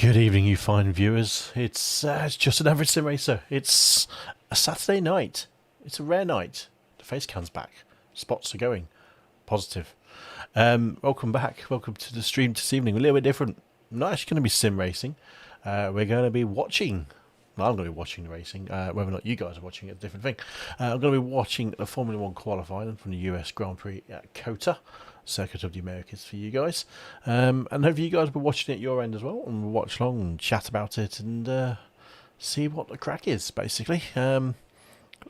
Good evening, you fine viewers. It's just an average sim racer. It's a Saturday night. It's a rare night. The face cam's back. Spots are going. Positive. Welcome back. Welcome to the stream this evening. A little bit different. I'm not actually going to be sim racing. We're going to be watching. Well, I'm going to be watching the racing. Whether or not you guys are watching it, a different thing. I'm going to be watching the Formula 1 qualifying from the US Grand Prix at COTA. Circuit of the Americas for you guys, and hopefully you guys will be watching it at your end as well, and watch along and chat about it and see what the crack is. Basically, I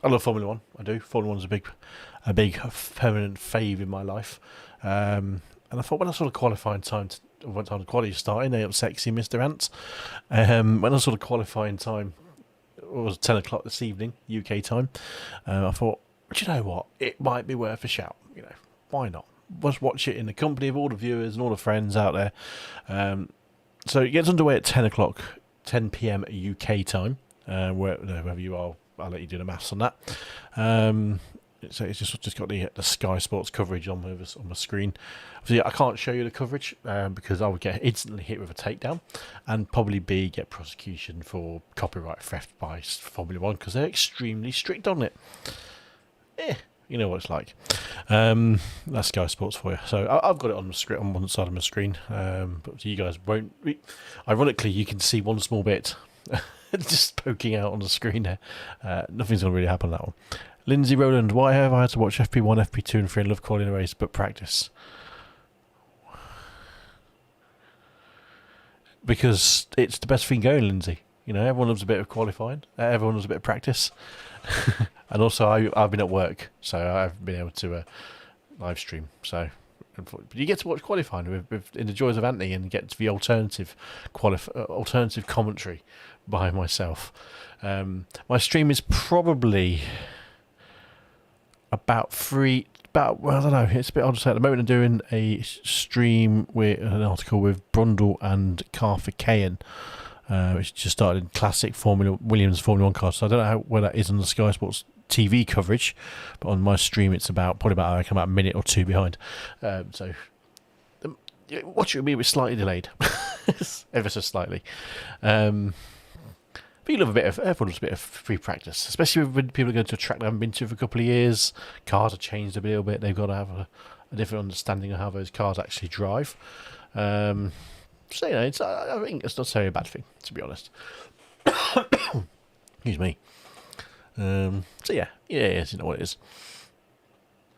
love Formula 1. I do. Formula 1 is a big permanent fave in my life, and I thought when I saw the qualifying time, what time the quality starting, they up sexy Mr. Ants. When I saw the qualifying time, it was 10 o'clock this evening UK time. I thought, do you know what? It might be worth a shout. You know, why not? Let's watch it in the company of all the viewers and all the friends out there. So it gets underway at 10 o'clock, 10 p.m. UK time. Wherever you are, I'll let you do the maths on that. So it's just got the Sky Sports coverage on my screen. Obviously, I can't show you the coverage because I would get instantly hit with a takedown and probably get prosecution for copyright theft by Formula 1 because they're extremely strict on it. You know what it's like. That's Sky Sports for you. So I've got it on the screen, on one side of my screen, but you guys won't. Ironically, you can see one small bit just poking out on the screen there. Nothing's going to really happen on that one. Lindsay Rowland, why have I had to watch FP1, FP2 and 3 and love calling a race but practice? Because it's the best thing going, Lindsay. You know, everyone loves a bit of qualifying. Everyone loves a bit of practice. And also, I've been at work, so I haven't been able to live stream. So you get to watch qualifying in the joys of Anthony and get the alternative commentary by myself. My stream is probably about well, I don't know. It's a bit odd to say. At the moment, I'm doing a stream with an article with Brundle and Carter Cayen. Which just started in classic Williams Formula 1 cars. So I don't know where that is on the Sky Sports TV coverage, but on my stream it's probably about a minute or two behind. So watch it will be slightly delayed, ever so slightly. But you love everyone loves a bit of free practice, especially when people are going to a track they haven't been to for a couple of years. Cars have changed a little bit. They've got to have a different understanding of how those cars actually drive. So, you know, I think it's not so a bad thing, to be honest. Excuse me. So, yeah, you know what it is.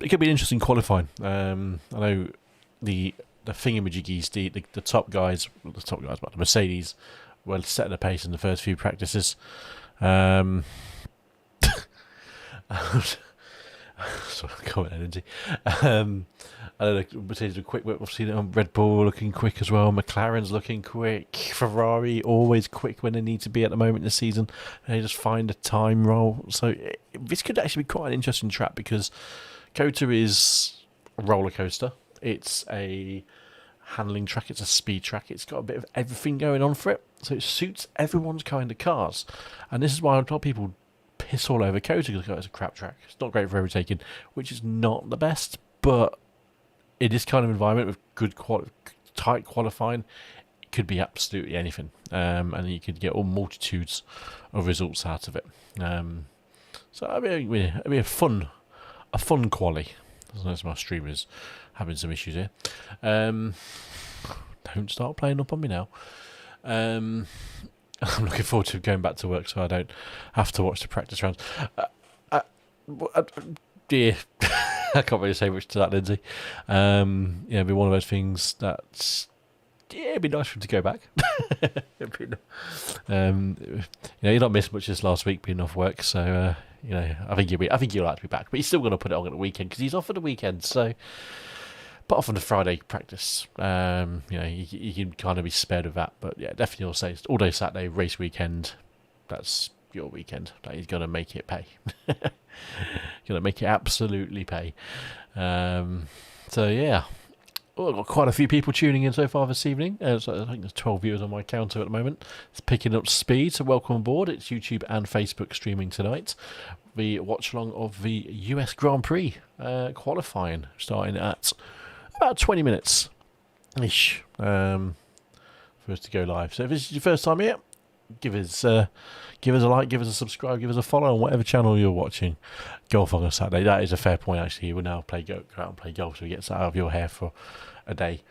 It could be an interesting qualifying. I know the thingamajiggies, the top guys, but the Mercedes were setting a pace in the first few practices. Sorry, comment energy. I know the Mercedes are quick. We've seen it on Red Bull looking quick as well. McLaren's looking quick. Ferrari always quick when they need to be at the moment in the season. They just find a time roll. So this could actually be quite an interesting track because COTA is a roller coaster. It's a handling track. It's a speed track. It's got a bit of everything going on for it. So it suits everyone's kind of cars. And this is why a lot of people piss all over COTA because it's a crap track. It's not great for overtaking, which is not the best, but in this kind of environment with good tight qualifying, it could be absolutely anything, and you could get all multitudes of results out of it. So it'd be a fun quali. As my stream is having some issues here. Don't start playing up on me now. I'm looking forward to going back to work so I don't have to watch the practice rounds. Dear, I can't really say much to that, Lindsay. It'd be one of those things that, it'd be nice for him to go back. You're not missed much this last week being off work, so I think you'll like to be back. But he's still going to put it on at the weekend because he's off at the weekend. So, but off on the Friday practice, you can kind of be spared of that. But yeah, definitely I'll say all day Saturday race weekend. That's your weekend. Like, he's going to make it pay. Going to make it absolutely pay. So yeah. Well, I've got quite a few people tuning in so far this evening. So I think there's 12 viewers on my counter at the moment. It's picking up speed, so welcome aboard. It's YouTube and Facebook streaming tonight. The watch-along of the US Grand Prix qualifying, starting at about 20 minutes-ish for us to go live. So if this is your first time here, give us a like, give us a subscribe, give us a follow on whatever channel you're watching. Golf on a Saturday. That is a fair point, actually. You will now go out and play golf, so he gets out of your hair for a day,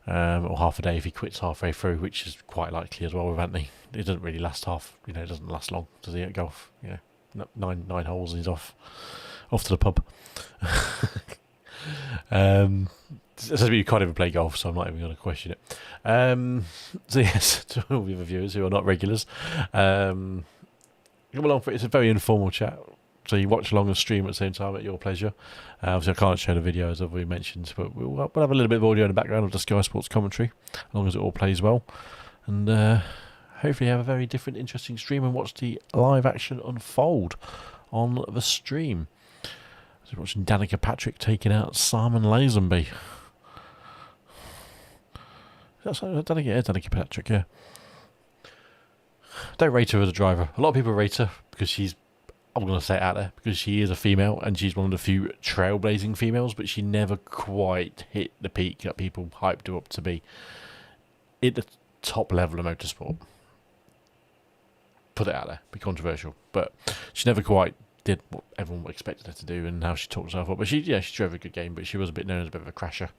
or half a day if he quits halfway through, which is quite likely as well with Anthony. It doesn't really last it doesn't last long, does he, at golf? Nine holes and he's off to the pub. So you can't even play golf, so I'm not even going to question it. So yes, to all the other viewers who are not regulars, come along for it. It's a very informal chat, so you watch along and stream at the same time at your pleasure. Obviously I can't show the video as I've already mentioned, but we'll have a little bit of audio in the background of the Sky Sports commentary, as long as it all plays well, and hopefully have a very different, interesting stream and watch the live action unfold on the stream. So we're watching Danica Patrick taking out Simon Lazenby. Danica Patrick, yeah. Don't rate her as a driver. A lot of people rate her because she's, I'm going to say it out there, because she is a female and she's one of the few trailblazing females, but she never quite hit the peak that people hyped her up to be at the top level of motorsport. Put it out there, be controversial, but she never quite did what everyone expected her to do and how she talked herself up. But she drove a good game, but she was a bit known as a bit of a crasher,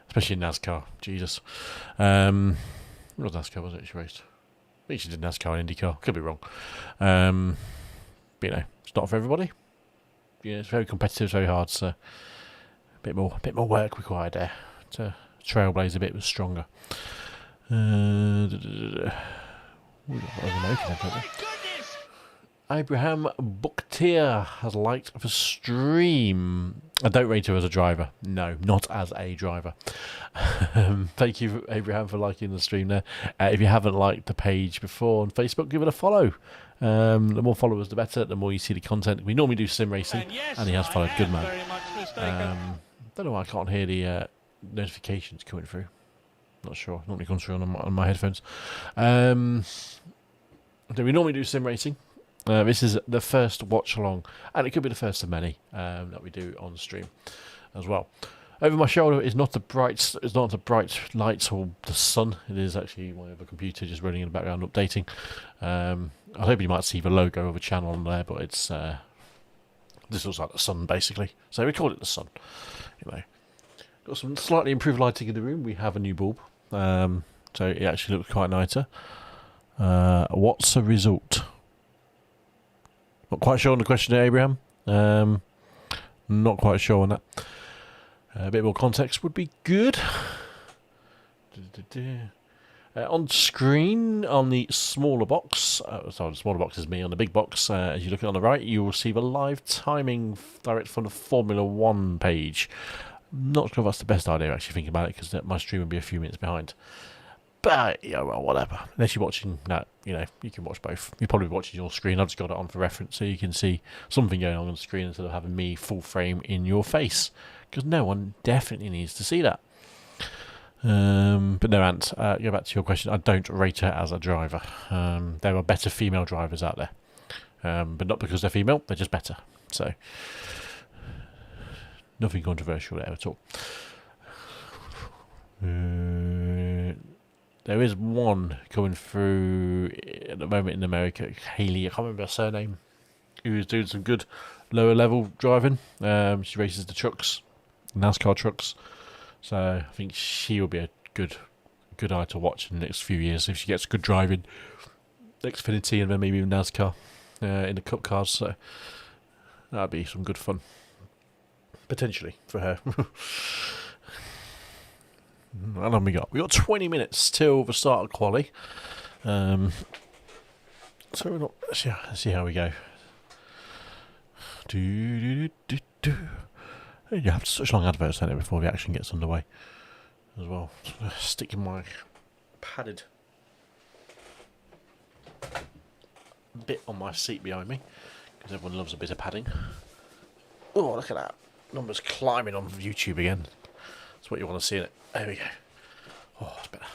especially in NASCAR. Jesus. It was NASCAR, wasn't it? She raced. I think she did NASCAR and IndyCar. Could be wrong. But it's not for everybody. It's very competitive, it's very hard, so a bit more work required there to trailblaze a bit stronger. Abraham Bukhtir has liked the stream. I don't rate her as a driver. No, not as a driver. Thank you, Abraham, for liking the stream there. If you haven't liked the page before on Facebook, give it a follow. The more followers, the better. The more you see the content. We normally do sim racing, and he has followed. Good man. Don't know why I can't hear the notifications coming through. Not sure. Normally comes through on my headphones. We normally do sim racing. This is the first watch along, and it could be the first of many that we do on stream as well. Over my shoulder is not the bright lights or the sun. It is actually my other computer just running in the background updating. I hope you might see the logo of a channel on there, but it's this looks like the sun basically. So we call it the sun. Got some slightly improved lighting in the room. We have a new bulb, so it actually looks quite nicer. What's the result? Not quite sure on the question there, Abraham. Not quite sure on that. A bit more context would be good. On screen, on the smaller box, sorry, the smaller box is me, on the big box, as you look on the right, you will see the live timing direct from the Formula 1 page. Not sure if that's the best idea, actually, thinking about it, because my stream will be a few minutes behind. But, well, whatever. Unless you're watching that, you can watch both. You're probably watching your screen. I've just got it on for reference so you can see something going on the screen instead of having me full frame in your face. Because no one definitely needs to see that. But no, Ant, go back to your question. I don't rate her as a driver. There are better female drivers out there. But not because they're female, they're just better. So, nothing controversial there at all. There is one coming through at the moment in America, Haley, I can't remember her surname, who is doing some good lower level driving. She races the trucks, NASCAR trucks. So I think she will be a good eye to watch in the next few years if she gets good driving, Xfinity and then maybe even NASCAR in the Cup cars. So that'd be some good fun, potentially, for her. How long we got? We got 20 minutes till the start of quali. So we're not. Let's see how we go. You have such long adverts don't you, before the action gets underway as well. Sticking my padded bit on my seat behind me because everyone loves a bit of padding. Oh, look at that! Numbers climbing on YouTube again. That's what you want to see in it. There we go. Oh, that's better.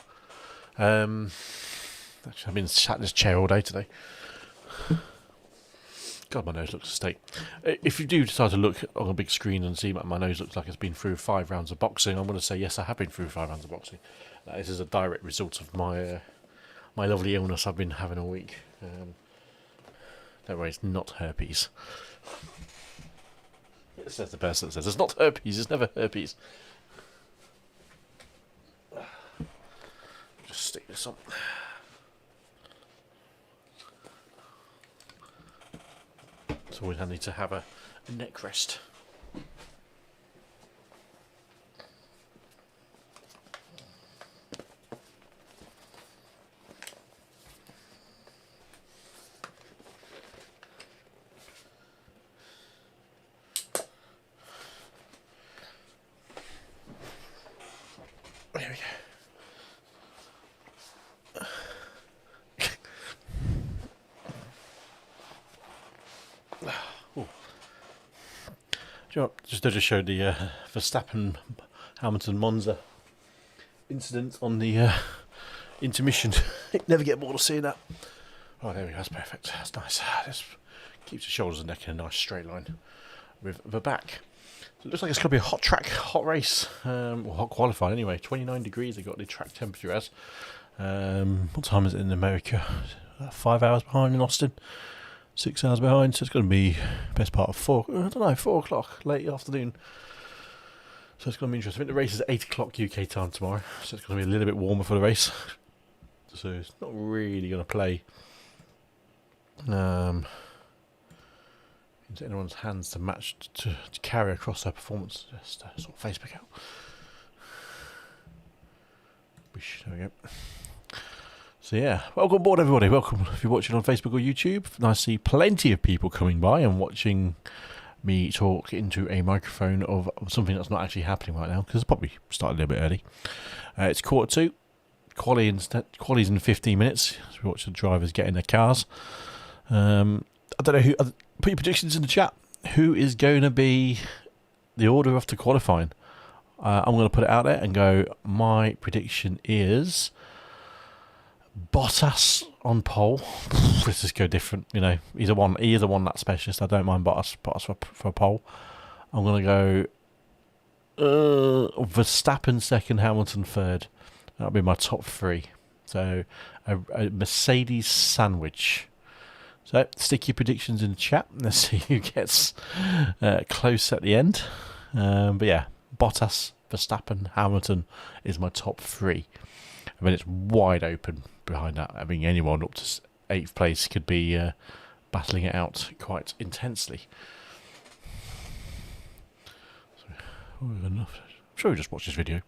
Actually, I've been sat in this chair all day today. God, my nose looks a steak. If you do decide to look on a big screen and see what my nose looks like it's been through 5 rounds of boxing, I'm going to say yes, I have been through 5 rounds of boxing. This is a direct result of my my lovely illness I've been having all week. Don't worry, it's not herpes. It says the person that says it's not herpes, it's never herpes. Just stick this on. It's always handy to have a neck rest. There we go. Just to show the Verstappen Hamilton Monza incident on the intermission. Never get bored of seeing that. Oh, there we go. That's perfect. That's nice. Just keeps the shoulders and neck in a nice straight line with the back. So it looks like it's going to be a hot track, hot race, or hot qualifying anyway. 29 degrees. They got the track temperature as. What time is it in America? 5 hours behind in Austin. 6 hours behind, so it's going to be best part of 4 o'clock, late afternoon. So it's going to be interesting. I think the race is at 8 o'clock UK time tomorrow, so it's going to be a little bit warmer for the race. So it's not really going to play into anyone's hands to match, to carry across their performance. Just sort of Facebook out. There we go. So yeah, welcome aboard everybody. Welcome if you're watching on Facebook or YouTube. Nice to see plenty of people coming by and watching me talk into a microphone of something that's not actually happening right now, because it's probably started a little bit early. It's 1:45. Quali's in 15 minutes. So we watch the drivers get in their cars. I don't know who. Put your predictions in the chat. Who is going to be the order after qualifying? I'm going to put it out there and go. My prediction is Bottas on pole. Let's just go different, you know. Either one that specialist. I don't mind Bottas for a pole. I'm gonna go Verstappen second, Hamilton third. That'll be my top 3. So a Mercedes sandwich. So stick your predictions in the chat. Let's see who gets close at the end. But yeah, Bottas, Verstappen, Hamilton is my top 3. I mean, it's wide open behind that. I mean, anyone up to 8th place could be battling it out quite intensely. So, enough. I'm sure we just watch this video.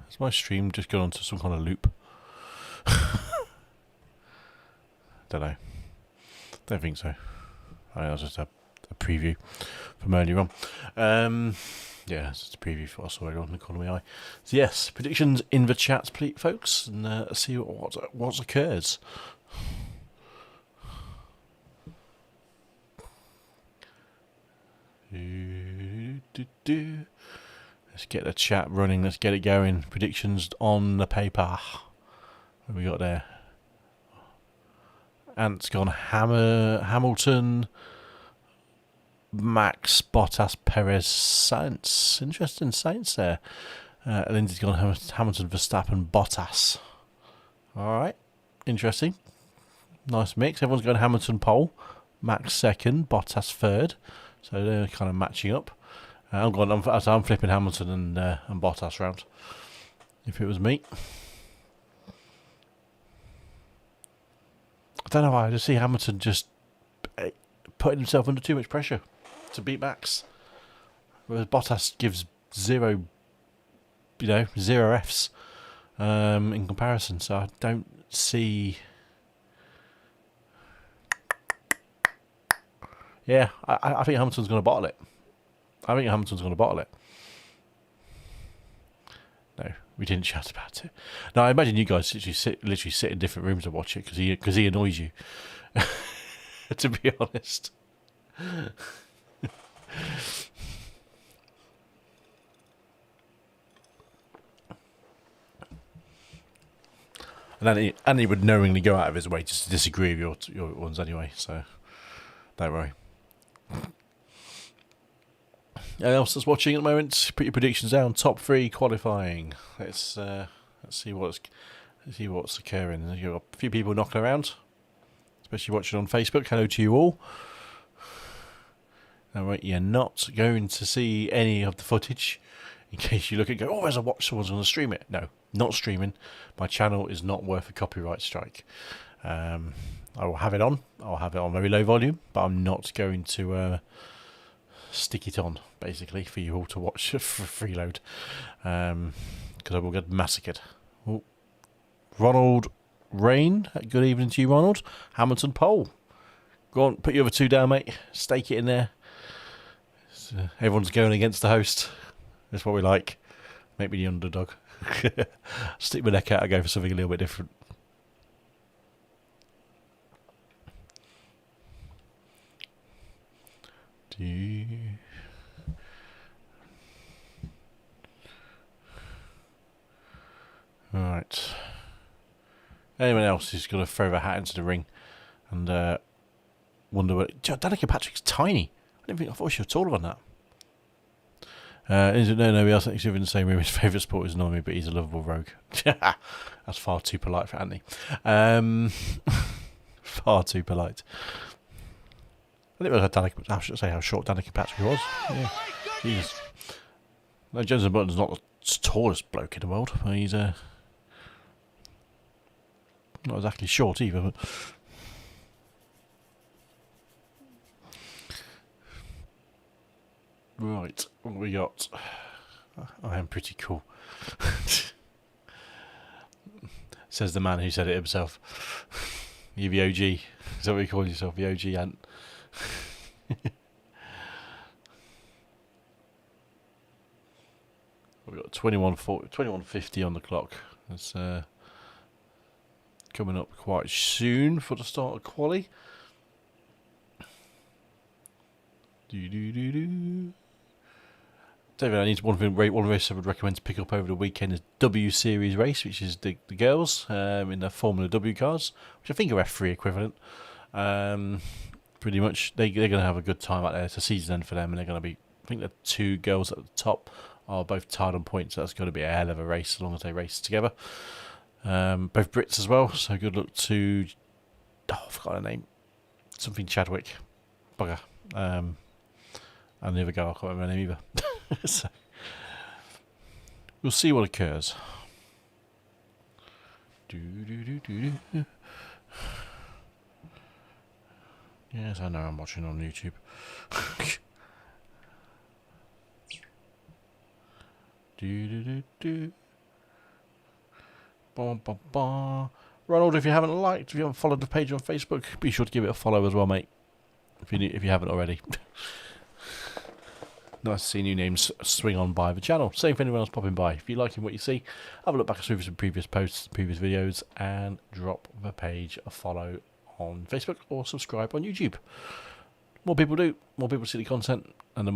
Has my stream just gone onto some kind of loop? Don't know. Don't think so. I think that was just a preview from earlier on. Yeah, it's just a preview for us already on the Economy Eye. So yes, predictions in the chat, please, folks, and see what occurs. Let's get the chat running. Let's get it going. Predictions on the paper. What have we got there? Ant's gone Hamilton, Max, Bottas, Perez, Sainz. Interesting Sainz there. Lindsay's gone Hamilton, Verstappen, Bottas. Alright. Interesting. Nice mix. Everyone's going Hamilton pole. Max second, Bottas third. So they're kind of matching up. I'm flipping Hamilton and Bottas round. If it was me. I don't know why. I just see Hamilton just putting himself under too much pressure to beat Max. Whereas Bottas gives zero Fs in comparison. So I don't see. Yeah, I think Hamilton's going to bottle it. No, we didn't chat about it. No, I imagine you guys literally sit in different rooms and watch it because he annoys you. To be honest. And he would knowingly go out of his way just to disagree with your ones anyway. So don't worry. Anyone else that's watching at the moment? Put your predictions down. Top 3 qualifying. Let's see what's occurring. You've got a few people knocking around, especially watching on Facebook. Hello to you all. Alright, you're not going to see any of the footage in case you look and go, oh, there's a watch, someone's going to stream it. No, not streaming. My channel is not worth a copyright strike. I will have it on. I'll have it on very low volume, but I'm not going to stick it on, basically, for you all to watch for freeload, because I will get massacred. Oh. Ronald Rain, good evening to you, Ronald. Hamilton Pole. Go on, put your other 2 down, mate. Stake it in there. Everyone's going against the host. That's what we like. Make me the underdog. Stick my neck out and go for something a little bit different. Alright. Anyone else who's going to throw their hat into the ring and wonder what... Danica Patrick's tiny. I thought she was taller than that. No, we are in the same room. His favourite sport is Normie, but he's a lovable rogue. That's far too polite for Anthony. Far too polite. I didn't realise I should say how short Danica Patrick was. Yeah. Jesus. No, Jensen Button's not the tallest bloke in the world. He's not exactly short either. But right, what have we got? I am pretty cool. Says the man who said it himself. You're the OG. Is that what you call yourself? The OG ant. We've got 2150 on the clock. It's coming up quite soon for the start of quali. David, I need one race I would recommend to pick up over the weekend is W Series race, which is the girls in their Formula W cars, which I think are F3 equivalent. Pretty much, they're going to have a good time out there. It's a season end for them, and they're going to be. I think the 2 girls at the top are both tied on points. So that's going to be a hell of a race as long as they race together. Both Brits as well. So good luck to. Oh, I forgot her name. Something Chadwick. Bugger. And the other girl, I can't remember her name either. So, we'll see what occurs. Yes, I know I'm watching on YouTube. Ronald, if you haven't followed the page on Facebook, be sure to give it a follow as well, mate. If you haven't already. Nice to see new names swing on by the channel. Same for anyone else popping by. If you're liking what you see, have a look back through some previous posts, previous videos, and drop the page a follow on Facebook or subscribe on YouTube. More people do, more people see the content, and the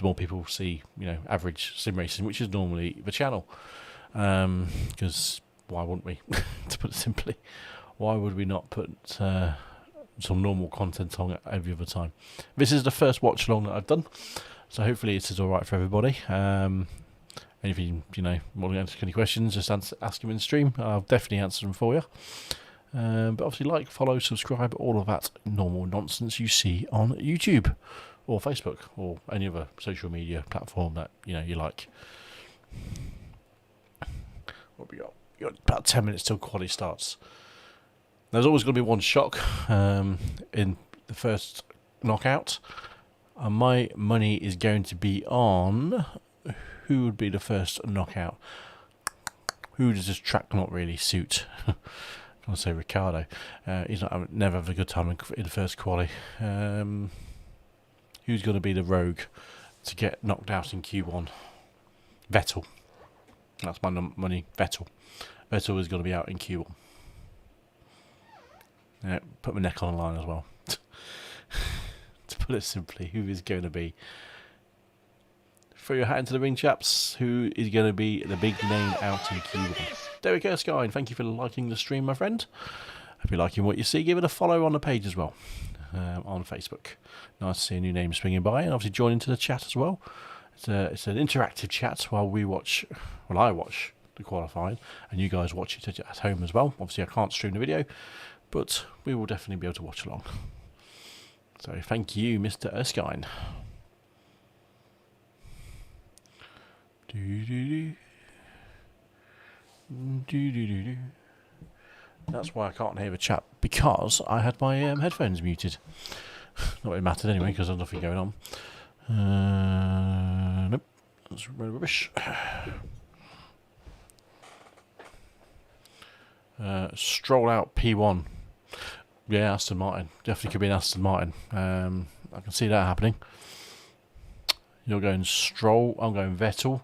more people see, average sim racing, which is normally the channel. Because why wouldn't we? To put it simply, why would we not put some normal content on every other time? This is the first watch along that I've done, so hopefully it is all right for everybody. And if you want to answer any questions, just ask them in the stream. I'll definitely answer them for you. But obviously, follow, subscribe, all of that normal nonsense you see on YouTube or Facebook or any other social media platform that you like. What we got? You got about 10 minutes till quali starts. There's always going to be one shock in the first knockout, and my money is going to be on who would be the first knockout. Who does this track not really suit? I want to say Ricardo. He's never have a good time in the first quali. Who's going to be the rogue to get knocked out in Q1? Vettel. That's my money. Vettel. Vettel is going to be out in Q1. Yeah, put my neck on the line as well. To put it simply, who is going to be? Throw your hat into the ring, chaps. Who is going to be the big name out in Q1? Derek Erskine, thank you for liking the stream, my friend. If you're liking what you see, give it a follow on the page as well, on Facebook. Nice to see a new name swinging by, and obviously join into the chat as well. It's an interactive chat while I watch the qualifying, and you guys watch it at home as well. Obviously, I can't stream the video, but we will definitely be able to watch along. So thank you, Mr. Erskine. That's why I can't hear the chat, because I had my headphones muted. Not that it mattered anyway, because there's nothing going on. Nope, that's rubbish. Stroll out P1. Yeah, Aston Martin. Definitely could be an Aston Martin. I can see that happening. You're going Stroll, I'm going Vettel.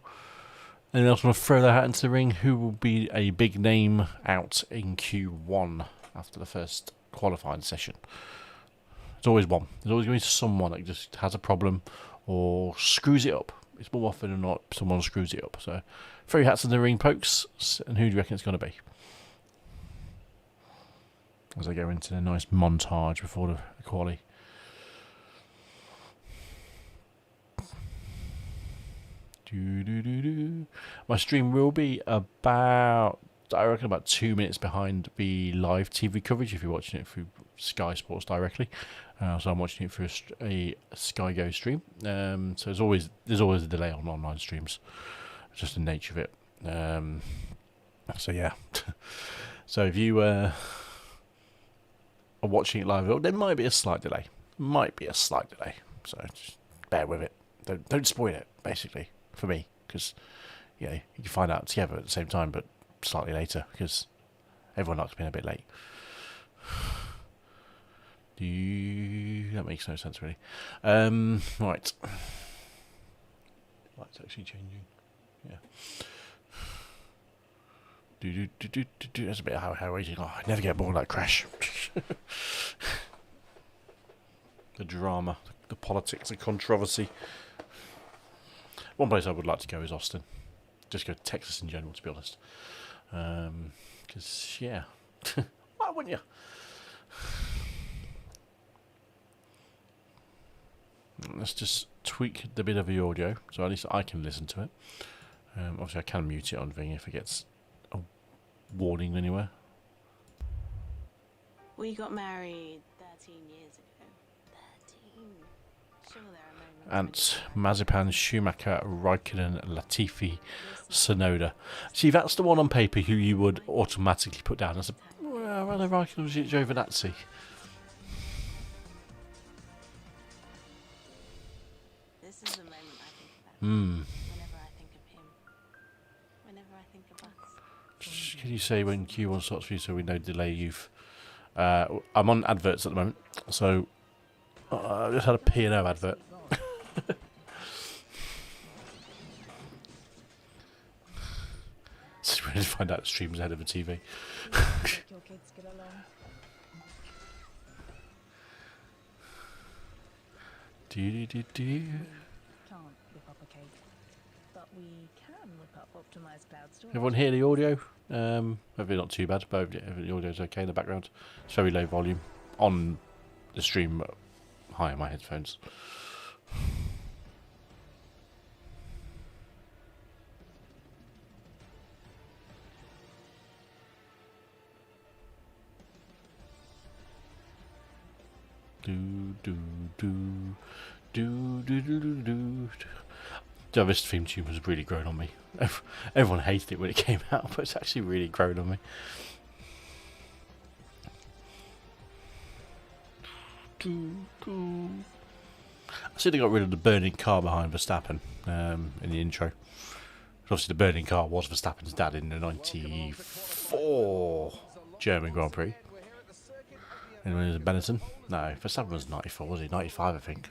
And then I was going to throw that hat into the ring. Who will be a big name out in Q1 after the first qualifying session? There's always one. There's always going to be someone that just has a problem or screws it up. It's more often than not someone screws it up. So, throw your hats in the ring, pokes. And who do you reckon it's going to be? As I go into the nice montage before the quali. My stream will be about, I reckon, about 2 minutes behind the live TV coverage if you're watching it through Sky Sports directly. So I'm watching it through a Sky Go stream. So there's always a delay on online streams. It's just the nature of it. So yeah. So if you are watching it live, there might be a slight delay. So just bear with it. Don't spoil it, basically. For me, because you can find out together at the same time, but slightly later, because everyone likes being a bit late. That makes no sense, really. Right. Light's actually changing. Yeah. That's a bit how raging. Oh, I never get bored of that crash. The drama, the politics, the controversy. One place I would like to go is Austin. Just go to Texas in general, to be honest. Because, yeah. Why wouldn't you? Let's just tweak the bit of the audio, so at least I can listen to it. Obviously, I can mute it on Ving if it gets a warning anywhere. We got married 13 years ago. 13. Sure, there are moments. Ant, Mazepan, Schumacher, Raikkonen, Latifi, Sonoda. See, that's the one on paper who you would automatically put down as a rather Raikkonen was Giovinazzi. This is the moment I think about. Whenever I think of him. Whenever I think of us. Can you say when Q1 starts for you so we know delay you've... I'm on adverts at the moment, so I just had a P&O advert. Just ready to find out the stream's ahead of the TV. Your kids get along. Do. Can't whip up a cake, but we can whip up optimized cloud storage. Everyone hear the audio? Hopefully not too bad, but the audio's okay in the background. It's very low volume on the stream, high on my headphones. This theme tune has really grown on me. Everyone hated it when it came out, but it's actually really grown on me. I see they got rid of the burning car behind Verstappen in the intro. Obviously, the burning car was Verstappen's dad in the '94 German Grand Prix. And when it was Benetton? No, Verstappen was 94, was he? 95, I think.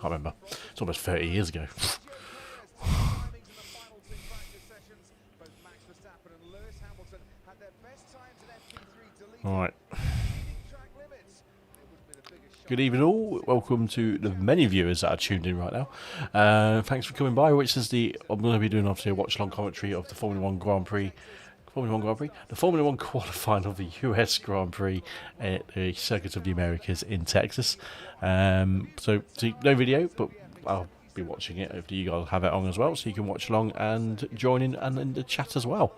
Can't remember. It's almost 30 years ago. Alright. Good evening all. Welcome to the many viewers that are tuned in right now. Thanks for coming by, which is I'm going to be doing obviously a watch-along commentary of the Formula 1 Grand Prix. The Formula 1 qualifying of the US Grand Prix at the Circuit of the Americas in Texas. So no video, but I'll be watching it. Hopefully you guys have it on as well, so you can watch along and join in and in the chat as well.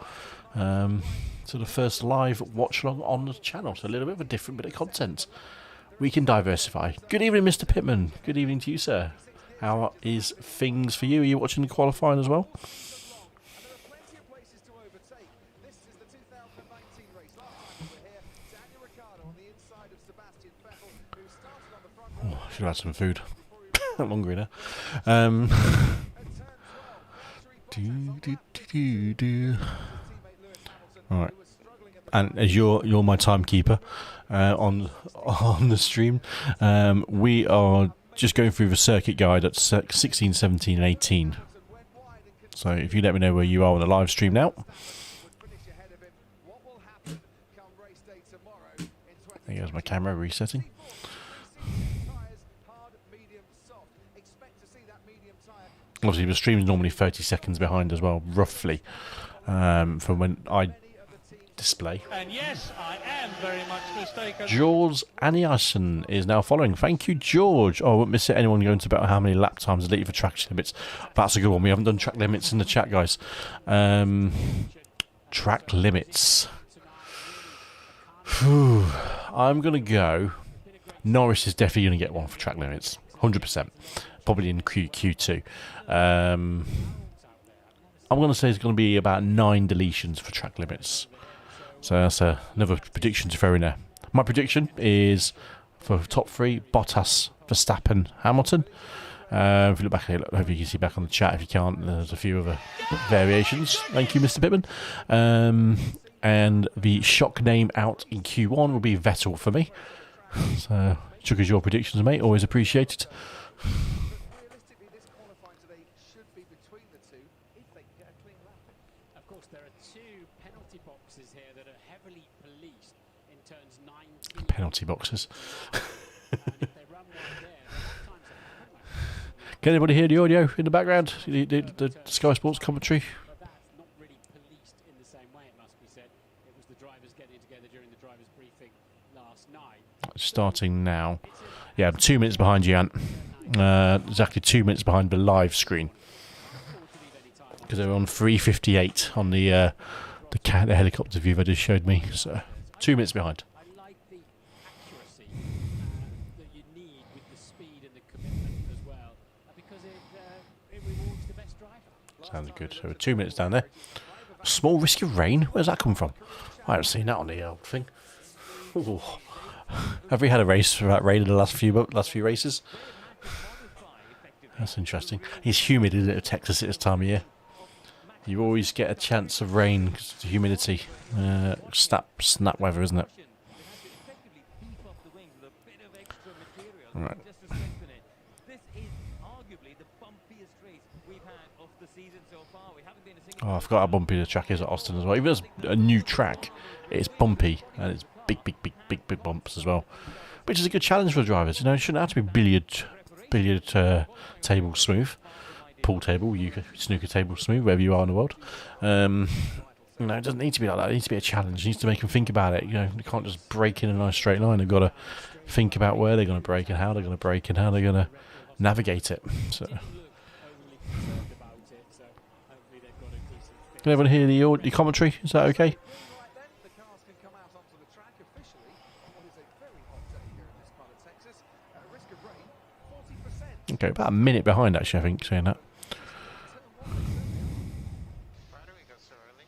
So the first live watch along on the channel, so a little bit of a different bit of content. We can diversify. Good evening, Mr. Pittman. Good evening to you, sir. How is things for you? Are you watching the qualifying as well? Oh, I should have had some food. I'm hungry now. Alright. And as you're my timekeeper on the stream, we are just going through the circuit guide at 16, 17 and 18. So if you let me know where you are on the live stream now. There goes my camera resetting. Obviously the stream is normally 30 seconds behind as well, roughly, from when I display. And yes, I am very much mistaken. George Aniason is now following. Thank you, George. Oh, I won't miss it. Anyone going to about how many lap times deleted for track limits? That's a good one. We haven't done track limits in the chat, guys. Track limits. Whew. I'm going to go. Norris is definitely going to get one for track limits. 100%. Probably in Q2. I'm going to say it's going to be about 9 deletions for track limits. So that's another prediction to throw in there. My prediction is for top 3, Bottas, Verstappen, Hamilton. If you look back, hopefully you can see back on the chat. If you can't, there's a few other variations. Thank you, Mr. Pittman. And the shock name out in Q1 will be Vettel for me. So, Chuck, is your predictions, mate. Always appreciated. Of course, there are 2 penalty boxes here that are heavily policed in turns 19. Penalty boxes. Can anybody hear the audio in the background? The Sky Sports commentary? But that's not really policed in the same way, it must be said. It was the drivers getting together during the drivers' briefing last night. Starting now. Yeah, I'm 2 minutes behind you, Ant. Exactly 2 minutes behind the live screen. Because they're on 3:58 on the helicopter view they just showed me. So 2 minutes behind. I like the accuracy that you need with the speed and the commitment as well, because it rewards the best driver. Sounds good. So we're 2 minutes down there. Small risk of rain? Where's that come from? I haven't seen that on the old thing. Ooh. Have we had a race without rain in the last few races? That's interesting. It's humid, isn't it, in Texas at this time of year? You always get a chance of rain because of the humidity. Snap weather, isn't it? Right. Oh, I forgot how bumpy the track is at Austin as well. Even though it's a new track, it's bumpy and it's big bumps as well, which is a good challenge for the drivers. You know, it shouldn't have to be billiard table smooth, pool table, snooker table smooth, wherever you are in the world. You know, it doesn't need to be like that. It needs to be a challenge. It needs to make them think about it. You know, they can't just break in a nice straight line. They've got to think about where they're going to break and how they're going to break and how they're going to navigate it. So, can everyone hear the commentary? Is that okay? Okay, about a minute behind actually, I think, saying that. Why do we go so early?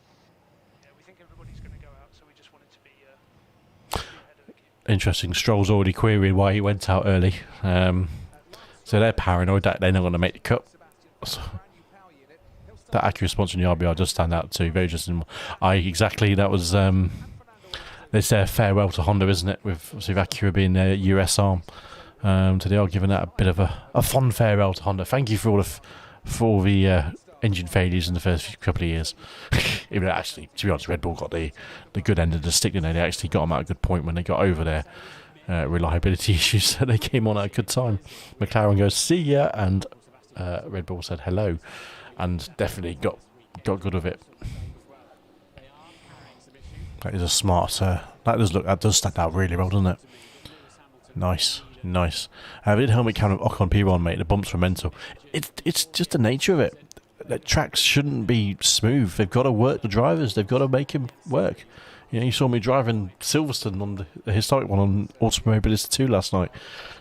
Yeah, we think everybody's going to go out, so we just wanted to be ahead of the queue. Interesting. Stroll's already querying why he went out early. So they're paranoid that they're not going to make the cut. So that accurate response from the RBR does stand out too. Very interesting. Exactly. That was it's their farewell to Honda, isn't it? With Acura being their US arm. So they are giving that a bit of a fond farewell to Honda. Thank you for all the engine failures in the first couple of years. Even though actually, to be honest, Red Bull got the good end of the stick, didn't they? They actually got them at a good point when they got over reliability issues, so they came on at a good time. McLaren goes, see ya, and Red Bull said hello, and definitely got good of it. That is a smart. That does stand out really well, doesn't it? Nice. In helmet cam of Ocon P1, mate. The bumps were mental. It's just the nature of it. The tracks shouldn't be smooth. They've got to work the drivers. They've got to make him work. You know, you saw me driving Silverstone on the historic one on Automobilista 2 last night.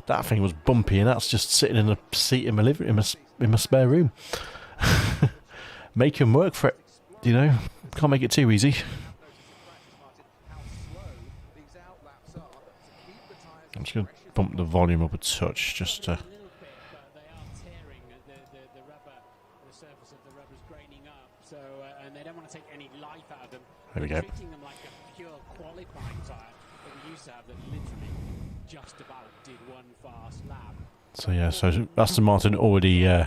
That thing was bumpy, and that's just sitting in a seat in my spare room. Make him work for it. You know, can't make it too easy. I'm just going to bump the volume up a touch, just to... There we go. So yeah, so Aston Martin already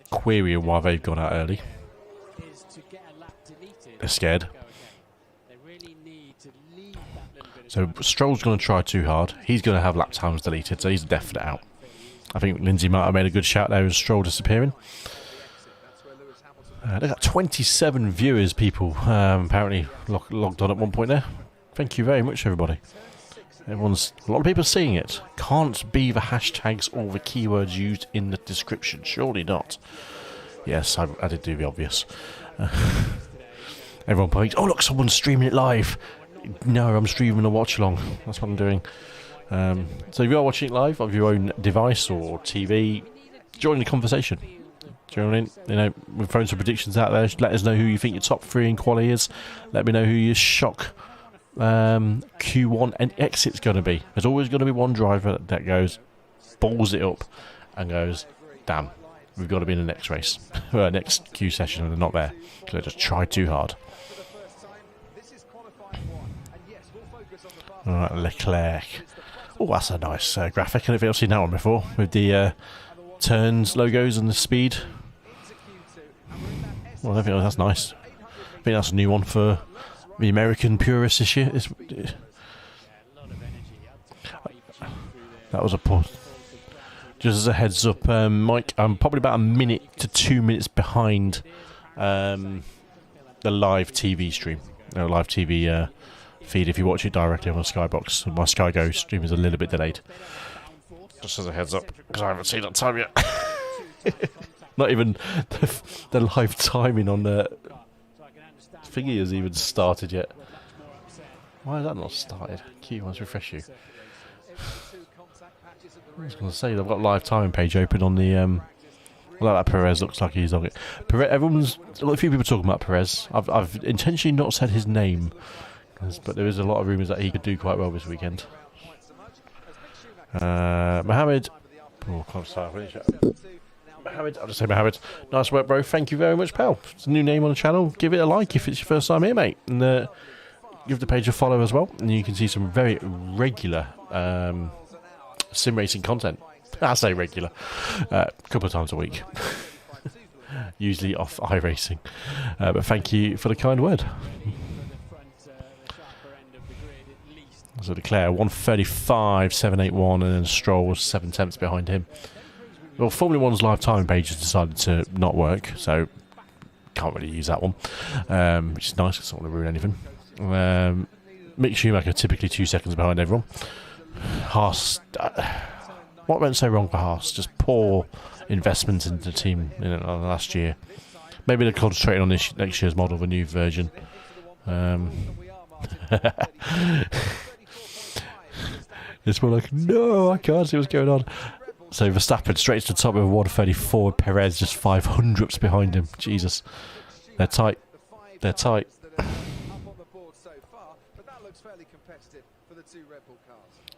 querying why they've gone out early. They're scared. So Stroll's going to try too hard. He's going to have lap times deleted, so he's a definite out. I think Lindsay might have made a good shout there with Stroll disappearing. They got 27 viewers, people, apparently logged on at one point there. Thank you very much, everybody. A lot of people are seeing it. Can't be the hashtags or the keywords used in the description. Surely not. Yes, I did do the obvious. Everyone points, oh look, someone's streaming it live. No, I'm streaming a watch-along. That's what I'm doing. So if you are watching it live on your own device or TV, join the conversation. Join in. You know, we've thrown some predictions out there. Let us know who you think your top 3 in quali is. Let me know who your shock Q1 and exit's going to be. There's always going to be one driver that goes, balls it up, and goes, damn, we've got to be in the next race, next Q session, and they're not there because they just tried too hard. Alright, Leclerc. Oh, that's a nice graphic. I don't think I've seen that one before, with the turns, logos, and the speed. Well, I think that's nice. I think that's a new one for the American purists this year. That was a pause. Just as a heads up, Mike, I'm probably about a minute to 2 minutes behind the live TV stream. Live TV feed if you watch it directly on the Skybox. My Sky Go stream is a little bit delayed. Just as a heads up, because I haven't seen that time yet. Not even the live timing on the thingy has even started yet. Why has that not started? Q, let's refresh you. I was going to say, they've got live timing page open on the... well, that Perez looks like he's on it. A few people talking about Perez. I've intentionally not said his name, but there is a lot of rumours that he could do quite well this weekend. Mohammed... Oh, I'm sorry. Mohammed, I'll just say Mohammed. Nice work, bro. Thank you very much, pal. It's a new name on the channel. Give it a like if it's your first time here, mate. And give the page a follow as well. And you can see some very regular sim racing content. I say regular. A couple of times a week. Usually off iRacing. But thank you for the kind word. So Leclerc 1:35.781, and then Stroll was 7 tenths behind him. Well, Formula 1's live timing page has decided to not work, so can't really use that one, which is nice because I don't want to ruin anything. Mick Schumacher typically 2 seconds behind everyone. Haas, what went so wrong for Haas? Just poor investment into the team last year. Maybe they're concentrating on this next year's model, the new version. It's more like, no, I can't see what's going on. So Verstappen straight to the top with 1:34. Perez just 500ths behind him. Jesus, they're tight. They're tight.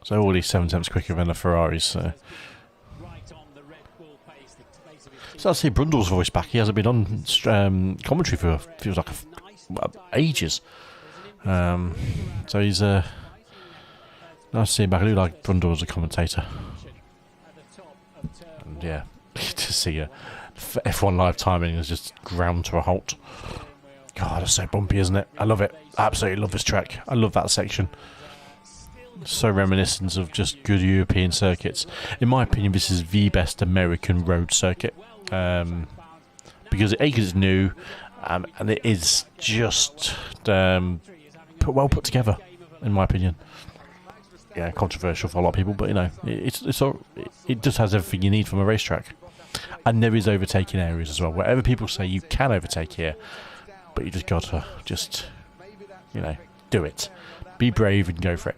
So all these 7 tenths quicker than the Ferraris. So I see Brundle's voice back. He hasn't been on commentary for feels like ages. So he's nice to see him back. I do like Brundle as a commentator. And yeah, to see F1 live timing is just ground to a halt. God, it's so bumpy, isn't it? I love it. I absolutely love this track. I love that section. So reminiscent of just good European circuits. In my opinion, this is the best American road circuit. Because it's new, and it is just well put together, in my opinion. Yeah, controversial for a lot of people, but you know, it just has everything you need from a racetrack. And there is overtaking areas as well. Wherever people say you can overtake here, but you just gotta you know, do it. Be brave and go for it.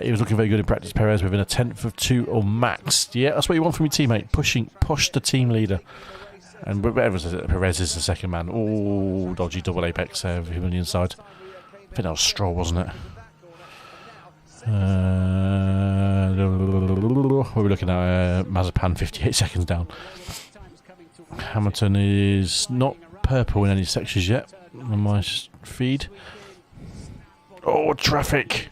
He was looking very good in practice. Perez within a tenth of 2 or max. Yeah, that's what you want from your teammate. Push the team leader. And whatever it is, Perez is the second man. Oh, dodgy double apex there with him on the inside. I think that was Stroll, wasn't it? What are we looking at? Mazepin 58 seconds down. Hamilton is not purple in any sections yet on my feed. Oh, traffic!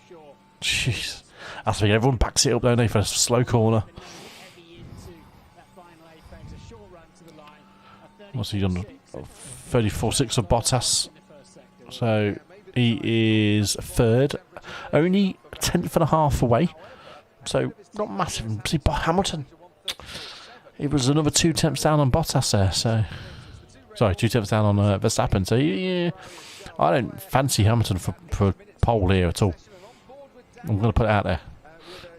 Jeez. That's the thing, everyone backs it up, don't they, for a slow corner. What's he done? 34.6 of Bottas. So he is third. Only a tenth and a half away. So not massive. See, Hamilton. It was another 2 tenths down on Bottas there. So sorry, 2 tenths down on Verstappen. So yeah, I don't fancy Hamilton for pole here at all. I'm going to put it out there.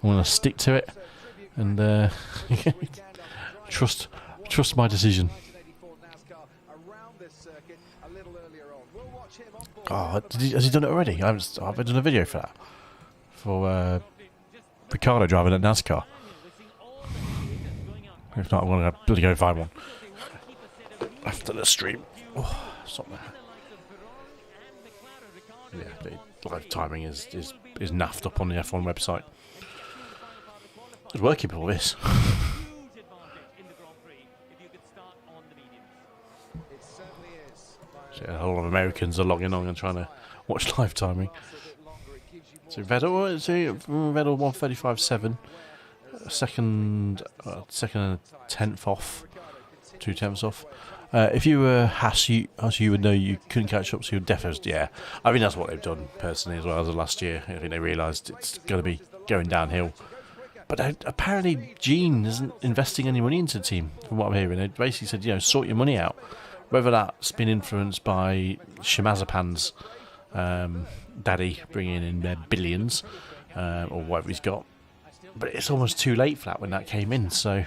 I'm going to stick to it and trust my decision. Oh, has he done it already? I've done a video for that. For Ricardo driving at NASCAR. If not, I'm going to bloody go find one after the stream. Oh, stop there. Yeah, the live timing is naffed up on the F1 website. It's working before this. So yeah, a lot of Americans are logging on and trying to watch live timing. So Vettel 135.7, second and a tenth off, 2 tenths off. If you were Haas, you would know you couldn't catch up, so you'd definitely, yeah. I think that's what they've done personally as well as last year. I think they realised it's going to be going downhill. But apparently Gene isn't investing any money into the team, from what I'm hearing. They basically said, you know, sort your money out. Whether that's been influenced by Shemazapan's daddy bringing in their billions, or whatever he's got. But it's almost too late for that when that came in, so I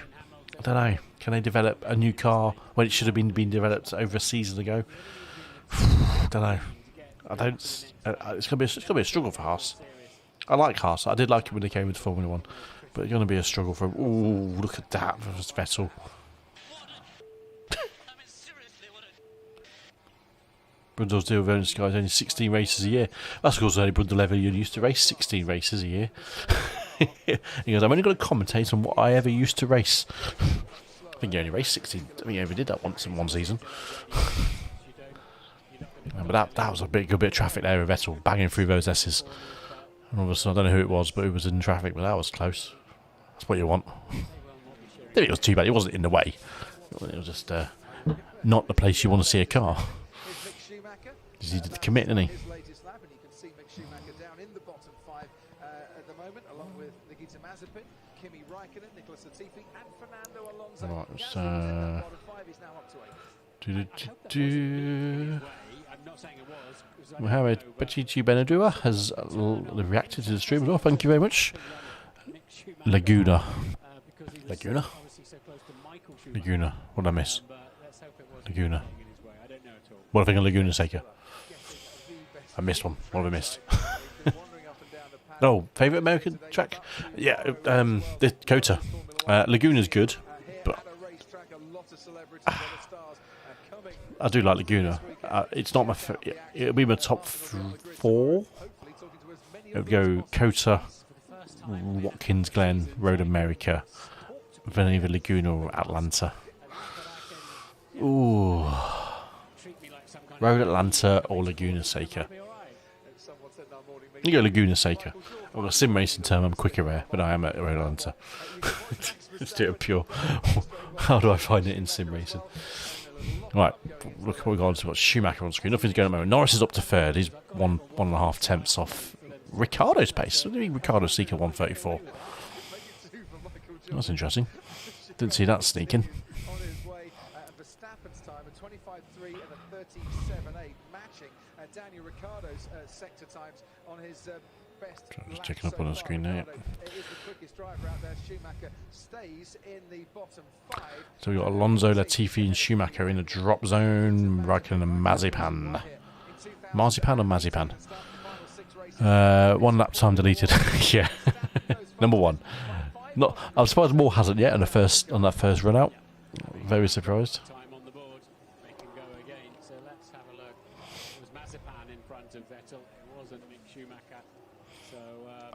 don't know. Can they develop a new car when it should have been developed over a season ago? I don't know. It's gonna be a struggle for Haas. I like Haas. I did like it when they came into Formula 1, but it's gonna be a struggle for him. Ooh, look at that for Vettel. Brundle's deal with Ventus guys only 16 races a year. That's because only Brundle ever used to race 16 races a year. He goes, I'm only going to commentate on what I ever used to race. I think he only raced 16. I think he ever did that once in one season. But that was a good bit of traffic there with Vettel banging through those S's. And all of a sudden, I don't know who it was, but it was in traffic, but that was close. That's what you want. I think it was too bad. It wasn't in the way. It was just not the place you want to see a car. He did the commit, didn't he? Right, so Mohamed Bachichi Benadua has reacted to the stream as well. Thank you very much. Laguna. What did I miss? Laguna. What do I think of Laguna Seeker? I missed one. What have I missed? Oh, favourite American track? Yeah, the Kota. Laguna's good, but I do like Laguna. It's not my. It'll be my top 4. It would go Kota, Watkins Glen, Road America, then either Laguna or Atlanta. Ooh. Road Atlanta or Laguna Seca. You go Laguna Seca. I've got a sim racing term, I'm quicker rare, but I am at Road Atlanta. Let's do it pure. How do I find it in sim racing? Right, look, we've got Schumacher on screen. Nothing's going on at the moment. Norris is up to third. He's one and a half tenths off Ricardo's pace. What do you mean Ricardo Seeker 134? That's interesting. Didn't see that sneaking. On his way, Verstappen's time at 25.3 and a 37.8, matching Daniel Ricciardo's sector times on his best. Just checking up on the screen now. It is the quickest driver out there. Schumacher stays in the bottom 5. So we've got Alonso, Latifi and Schumacher in the drop zone. Raikkonen and Mazepan. Marzipan or Mazepan? 1 lap time deleted. Yeah. Number 1. Not. I'm surprised Moore hasn't yet on that first run out. Very surprised. Time on the board. They can go again. So let's have a look. It was Mazepan in front of Vettel. It wasn't Mick Schumacher. So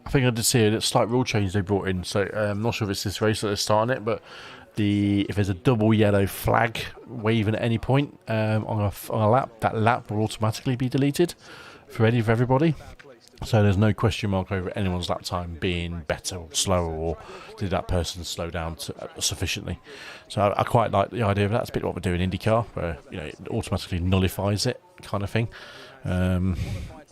I think I did see a slight rule change they brought in. So I'm not sure if it's this race that they're starting it, but if there's a double yellow flag waving at any point on a lap, that lap will automatically be deleted for everybody. So there's no question mark over anyone's lap time being better or slower, or did that person slow down sufficiently. So I quite like the idea of that. It's a bit what we do in IndyCar, where it automatically nullifies it, kind of thing. I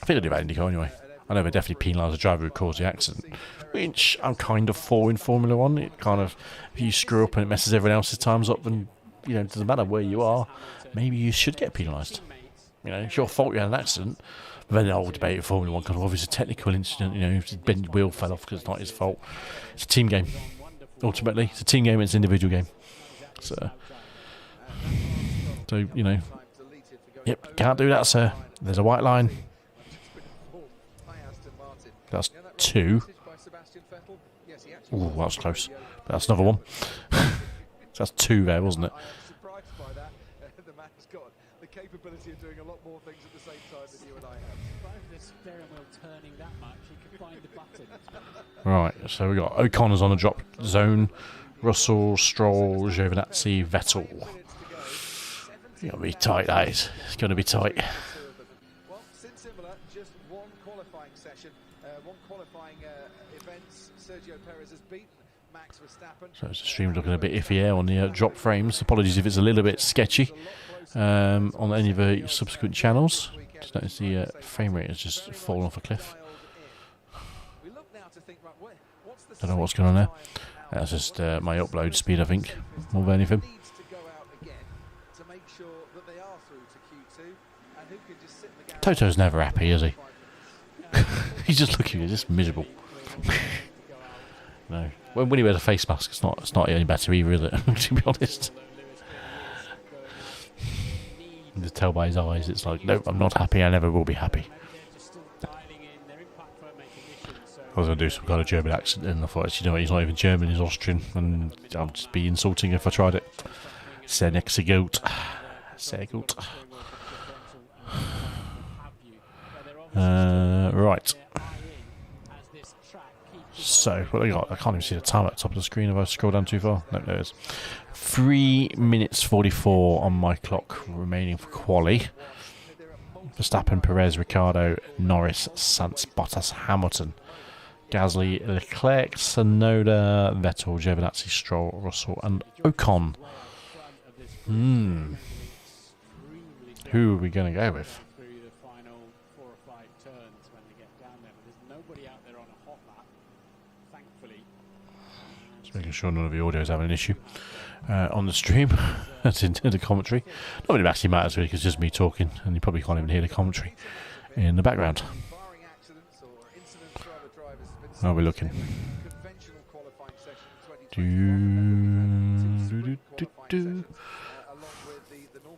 think they do that in IndyCar anyway. I know they definitely penalise a driver who caused the accident, which I'm kind of for in Formula 1. It kind of, if you screw up and it messes everyone else's times up, then it doesn't matter where you are. Maybe you should get penalised. It's your fault you had an accident. But then the whole debate of Formula 1 because obviously a technical incident. If the wheel fell off because it's not his fault. It's a team game. Ultimately, it's a team game. It's an individual game. So yep, can't do that, sir. There's a white line. That's 2. Ooh, that was close. But that's another one. So that's 2 there, wasn't it? Surprised by that. The man's got the capability of doing a lot more things at the same time than you and I have. surprised the steering wheel turning that much. He could find the button. Right, so we got O'Connor's on the drop zone. Russell, Stroll, Giovinazzi, Vettel. It's going to be tight, that is. It's going to be tight. Well, similar, just one qualifying session, one qualifying events. Sergio Perez has beaten Max Verstappen. So the stream's looking a bit iffy here on the drop frames. Apologies if it's a little bit sketchy on any of the subsequent channels. Just notice the frame rate has just fallen off a cliff. Don't know what's going on there. That's just my upload speed, I think, more than anything. Toto's never happy, is he? He's just looking, he's just miserable. No. When he wears a face mask, it's not any better either, is it? To be honest. You can tell by his eyes, it's like, nope, I'm not happy, I never will be happy. I was going to do some kind of German accent and I thought, actually, he's not even German, he's Austrian, and I'd just be insulting if I tried it. Sehr gut. Sehr gut. Right. So, what do we got? I can't even see the time at the top of the screen if I scroll down too far. No, there it is. 3 minutes 44 on my clock remaining for quali. Verstappen, Perez, Ricciardo, Norris, Sainz, Bottas, Hamilton, Gasly, Leclerc, Tsunoda, Vettel, Giovinazzi, Stroll, Russell, and Ocon. Who are we going to go with? Just making sure none of the audio is having an issue on the stream. That's in the commentary. Not really actually matters really because it's just me talking, and you probably can't even hear the commentary in the background. How are we looking?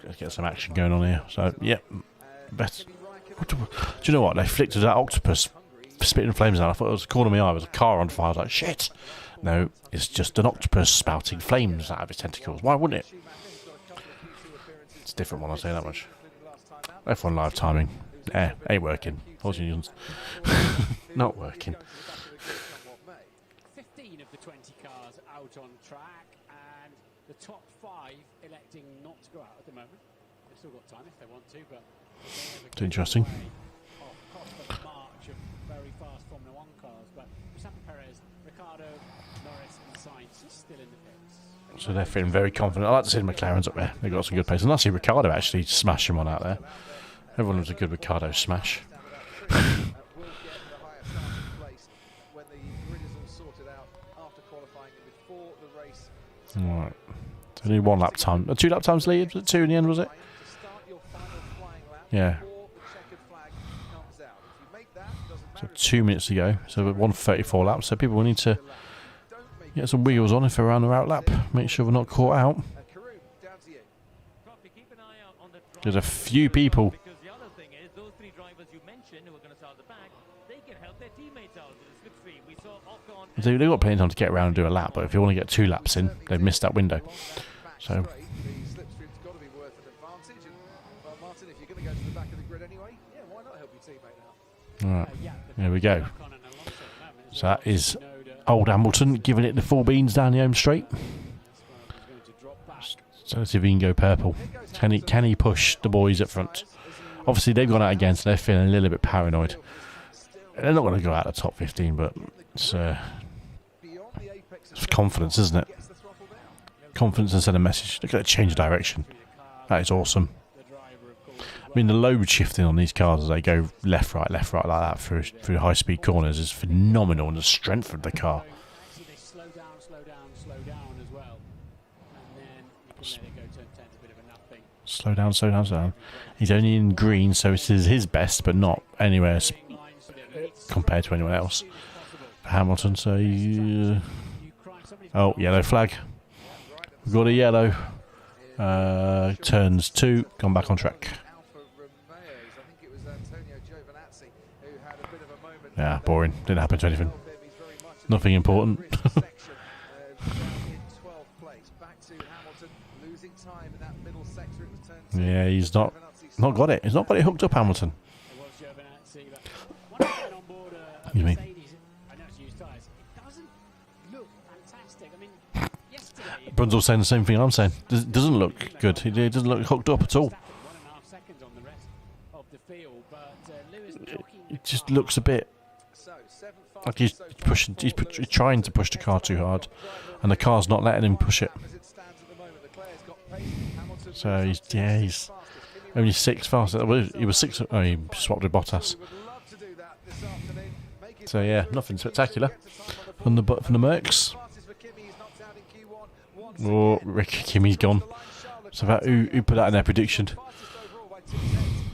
Let's get some action going on here. So, yeah. Do you know what? They flicked that octopus spitting flames out. I thought it was a corner of my eye. It was a car on fire. I was like, shit. No, it's just an octopus spouting flames out of its tentacles. Why wouldn't it? It's a different one, I'll say that much. F1 live timing. Ain't working. Not working. 15 of the 20 cars out on track, and the top 5 electing not to go out at the moment. They've still got time if they want to, but it's interesting. March of very fast Formula 1 cars, but Verstappen, Perez, Ricciardo, Norris, and Sainz still in the pits. So they're feeling very confident. I like to see the McLarens up there. They've got some good pace. And I see Ricciardo actually smash him on out there. Everyone loves a good Ricciardo smash. Right. So only 1 lap time. 2 lap times lead? Was it 2 in the end, was it? Yeah. So 2 minutes to go. So 1:34 laps. So people will need to get some wheels on if they're around the out lap. Make sure we're not caught out. There's a few people. They've got plenty of time to get around and do a lap, but if you want to get 2 laps in, they've missed that window. So. Right, there we go. So that is old Hamilton giving it the full beans down the home straight. So let's see if he can go purple. Can he push the boys at front? Obviously they've gone out again, so they're feeling a little bit paranoid. They're not going to go out of the top 15, but it's confidence, isn't it? Confidence and send a message. Look at that change of direction. That is awesome. I mean, the load shifting on these cars as they go left, right like that through high-speed corners is phenomenal, and the strength of the car. Slow down. He's only in green, so it is his best, but not anywhere compared to anyone else. Hamilton, so oh, yellow flag. We've got a yellow. Turns 2, gone back on track. Yeah, boring. Didn't happen to anything. Nothing important. Yeah, he's not got it. He's not got it hooked up, Hamilton. Excuse me. Brunzel's saying the same thing I'm saying. Doesn't look good. It doesn't look hooked up at all. It just looks a bit like he's pushing. He's trying to push the car too hard, and the car's not letting him push it. So he's only 6 faster. He was 6. Oh, he swapped with Bottas. So yeah, nothing spectacular from the Mercs. Oh, Ricky Kimi's gone. So that who put that in their prediction?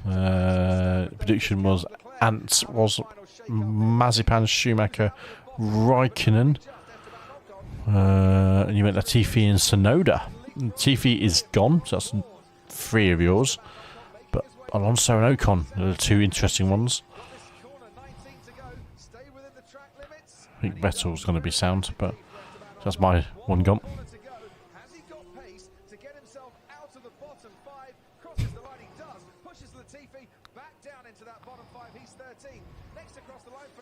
Prediction was Ants, was Mazepan, Schumacher, Raikkonen, and you went Latifi and Sonoda. Latifi is gone, so that's 3 of yours. But Alonso and Ocon are the 2 interesting ones. I think Vettel's going to be sound, but that's my one gone.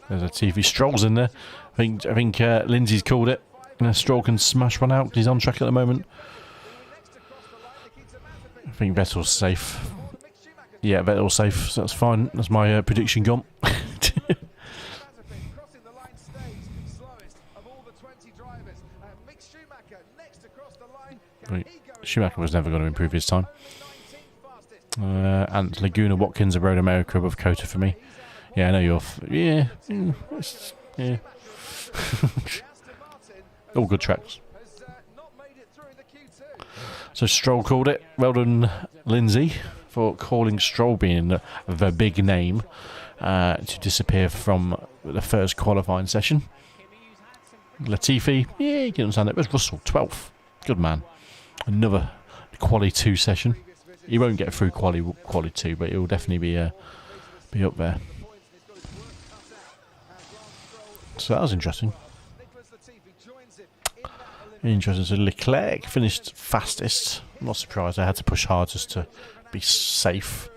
There's a TV. Stroll's in there. I think Lindsay's called it. Stroll can smash one out. He's on track at the moment. I think Vettel's safe. Yeah, Vettel's safe. So that's fine. That's my prediction gone. Schumacher was never going to improve his time. And Laguna Watkins of Road America above Cota for me. Yeah, I know you're. Yeah. All good tracks. So Stroll called it. Well done, Lindsay, for calling Stroll being the big name to disappear from the first qualifying session. Latifi, yeah, you can understand it. Where's Russell? 12th. Good man. Another Quali 2 session. He won't get through Quali 2, but he'll definitely be up there. So that was interesting. Interesting. So Leclerc finished fastest. I'm not surprised. I had to push hard just to be safe.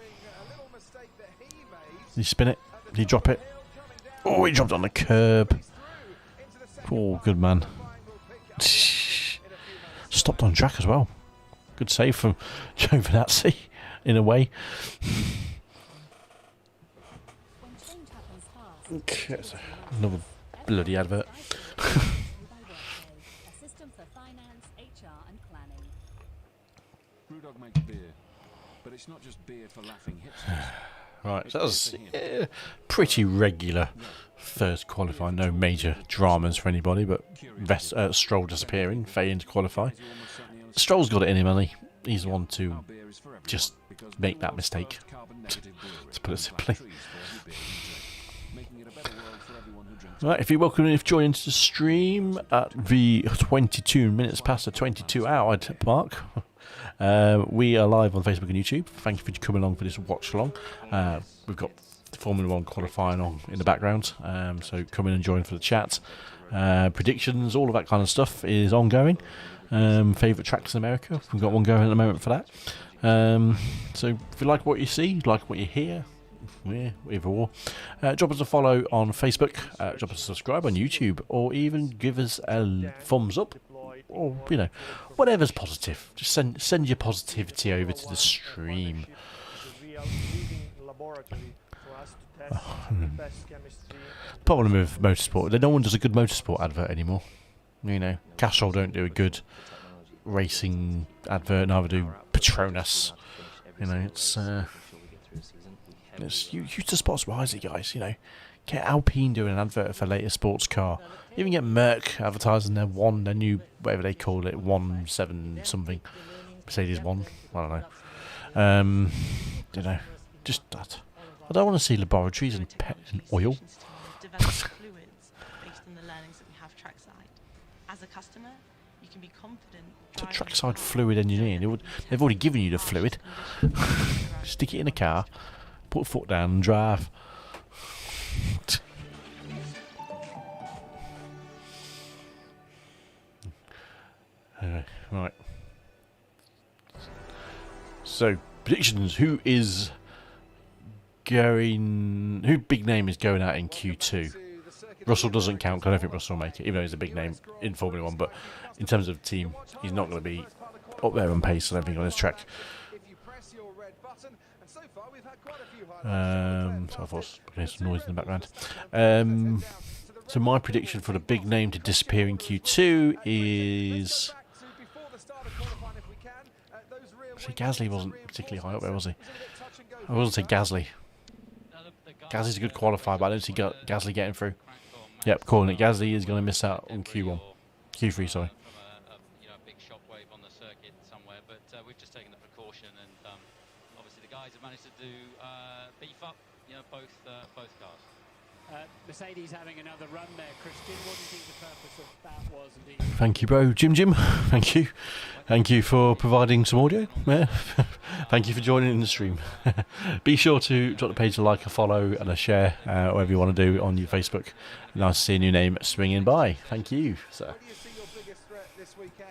Did he spin it? Did he drop it? Oh, he dropped on the curb. Oh, good man. Stopped on track as well. Good save from Giovinazzi, in a way. Okay, so another bloody advert. Brewdog makes beer, but it's not just beer for laughing hipsters. Right, so that was pretty regular first qualifying. No major dramas for anybody, but Stroll disappearing, failing to qualify. Stroll's got it in him, and he's the one to just make that mistake, to put it simply. Right, if you're welcome, if joining the stream at the 22 minutes past the 22-hour mark, we are live on Facebook and YouTube. Thank you for coming along for this watch along. We've got Formula 1 qualifying on in the background, so come in and join for the chat. Predictions, all of that kind of stuff is ongoing. Favourite tracks in America, we've got one going at the moment for that. So if you like what you see, like what you hear, either or, drop us a follow on Facebook, drop us a subscribe on YouTube, or even give us a thumbs up, or whatever's positive. Just send your positivity over to the stream. Problem with motorsport, no one does a good motorsport advert anymore. Castrol don't do a good racing advert, neither do Petronas. It's use the spots wisely, guys. Get Alpine doing an advert for later sports car. Even get Merc advertising their new, whatever they call it, 1.7 something, Mercedes 1. I don't know. Just that. I don't want to see laboratories and oil. Develop fluids based on the learnings that we have trackside. As a customer, you can be confident. It's a trackside fluid engineering. They've already given you the fluid. Stick it in a car. Put a foot down and drive. Right. So, predictions. Who big name is going out in Q2? Russell doesn't count, because I don't think Russell will make it, even though he's a big name in Formula 1. But in terms of team, he's not going to be up there on pace, I don't think, on this track. So I thought there's some noise in the background. So my prediction for the big name to disappear in Q2 is... See, Gasly wasn't particularly high up there, was he? I wasn't say Gasly. Gasly's a good qualifier, but I don't see Gasly getting through. Yep, calling it. Gasly is going to miss out on Q3, sorry. Big shockwave on the circuit somewhere, but we've just taken the precaution, and obviously the guys have managed to do beef up, both cars. Mercedes having another run there, Christian. What do you think the purpose of that was? Thank you, bro. Jim. Thank you for providing some audio. Yeah. Thank you for joining in the stream. Be sure to drop the page a like, a follow, and a share, whatever you want to do on your Facebook. Nice seeing your name swinging by. Thank you, sir. Where do you see your biggest threat this weekend?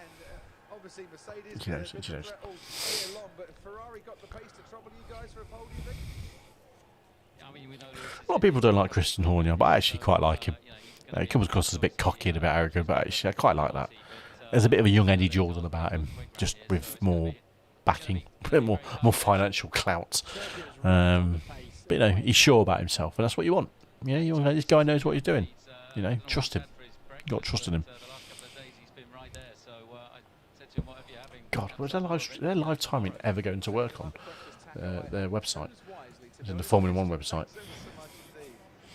Obviously, Mercedes been a threat all year long, but Ferrari got the pace to trouble you guys for a pole, do you think? A lot of people don't like Christian Horner, but I actually quite like him. He comes across as a bit cocky and a bit arrogant, but actually I quite like that. There's a bit of a young Eddie Jordan about him, just with more backing, more financial clout. But he's sure about himself, and that's what you want. This guy knows what he's doing. Trust him. You got to trust in him. God, was their live timing ever going to work on their website? In the Formula 1 website.